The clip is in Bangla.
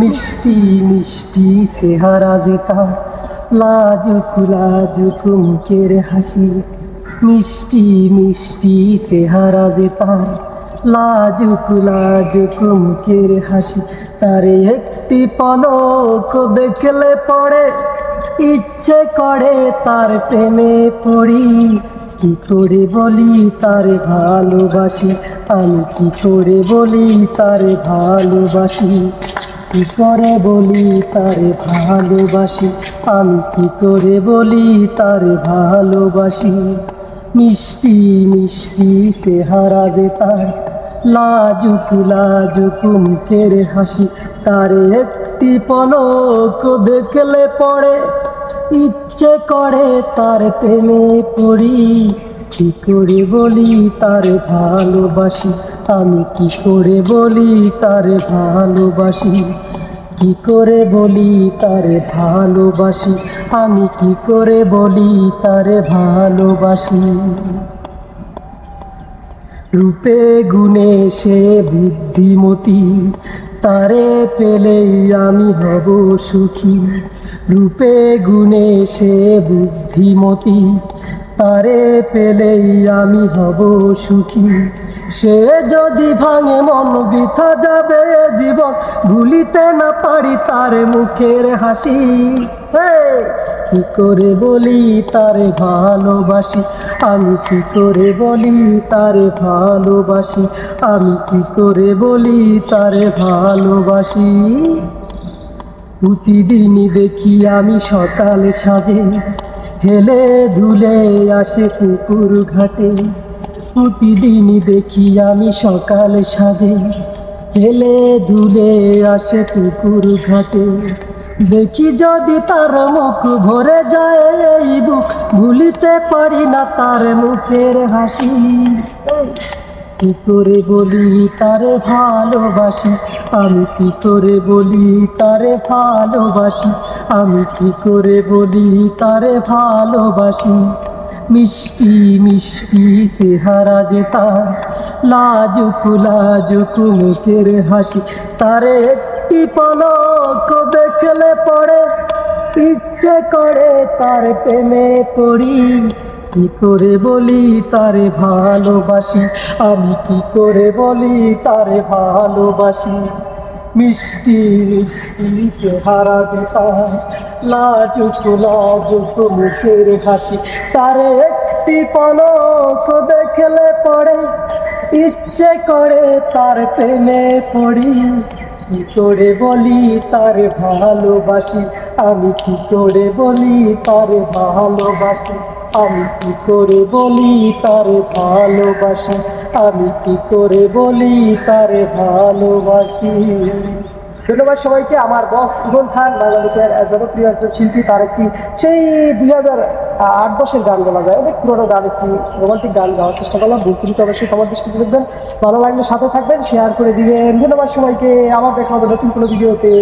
মিষ্টি মিষ্টি চেহারা যে তার, লাজুক লাজুক মুখের হাসি। মিষ্টি মিষ্টি চেহারা যে তার, লাজুক লাজুক মুখের হাসি। তারে একটি পলক দেখলে পড়ে, ইচ্ছে করে তার প্রেমে পড়ি। কি করে বলি তারে ভালোবাসি, আমি কি করে বলি তারে ভালোবাসি। কি করে বলি তারে ভালোবাসি, আমি কি করে বলি তারে ভালোবাসি। মিষ্টি মিষ্টি চেহারা যে তার, লাজুক লাজুক মুখের হাসি। তারে একটি পলক দেখলে পড়ে, ইচ্ছে করে তার প্রেমে পড়ি। কি করে বলি তারে ভালোবাসি, আমি কি করে বলি তারে ভালোবাসি। কি করে বলি তারে ভালোবাসি, আমি কি করে বলি তারে ভালোবাসি। রূপে গুণে সে বুদ্ধিমতী, তারে পেলেই আমি হব সুখী। রূপে গুণে সে বুদ্ধিমতী, তারে পেলেই আমি হব সুখী। সে যদি ভাঙে মন বৃথা যাবে জীবন, ভুলিতে না পারি তার মুখের হাসি। কি করে বলি তারে ভালোবাসি, আমি কি করে বলি তারে ভালোবাসি। আমি কি করে বলি তারে ভালোবাসি। প্রতিদিনই দেখি আমি সকাল সাজে, হেলে ধুলে আসে পুকুর ঘাটে। প্রতিদিনই দেখি আমি সকাল সাজে, হেলে ধুলে আসে পুকুর ঘাটে। দেখি যদি তার মুখ ভরে যায় এই বুক, ভুলিতে পারি না তার মুখের হাসি। কি করে বলি তারে ভালোবাসি, আমি কি করে বলি তারে ভালোবাসি। আমি কি করে বলি তারে ভালোবাসি। মিষ্টি মিষ্টি চেহারা যে তার, লাজুক লাজুক মুখের হাসি। তারে একটি পলক দেখলে পড়ে, ইচ্ছে করে তার প্রেমে পড়ি। কি করে বলি তারে ভালোবাসি, আমি কি করে বলি তারে ভালোবাসি। মিষ্টি মিষ্টি চেহারা যে তার, লাজুক লাজুক মুখের হাসি। তারে একটি পলক দেখলে পড়ে, ইচ্ছে করে তার প্রেমে পড়ি। কি করে বলি তারে ভালোবাসি, আমি কি করে বলি তারে ভালোবাসি। আমি কি করে বলি তারে ভালোবাসি, আমি কি করে বলি তারে ভালোবাসি। ধন্যবাদ সবাইকে। আমার বস ইমন খান বাংলাদেশের জনপ্রিয় একজন শিল্পী। তার একটি সেই 2008-10 গান বলা যায়, অনেক পুরোনো গান, একটি রোমান্টিক গান গাওয়ার চেষ্টা করলাম। ভুল ত্রুটি অবশ্যই আমার দৃষ্টিতে দেখবেন। ভালো লাগলে সাথে থাকবেন, শেয়ার করে দিবেন। ধন্যবাদ সবাইকে। আবার দেখা হবে নতুন কোনো ভিডিওতে।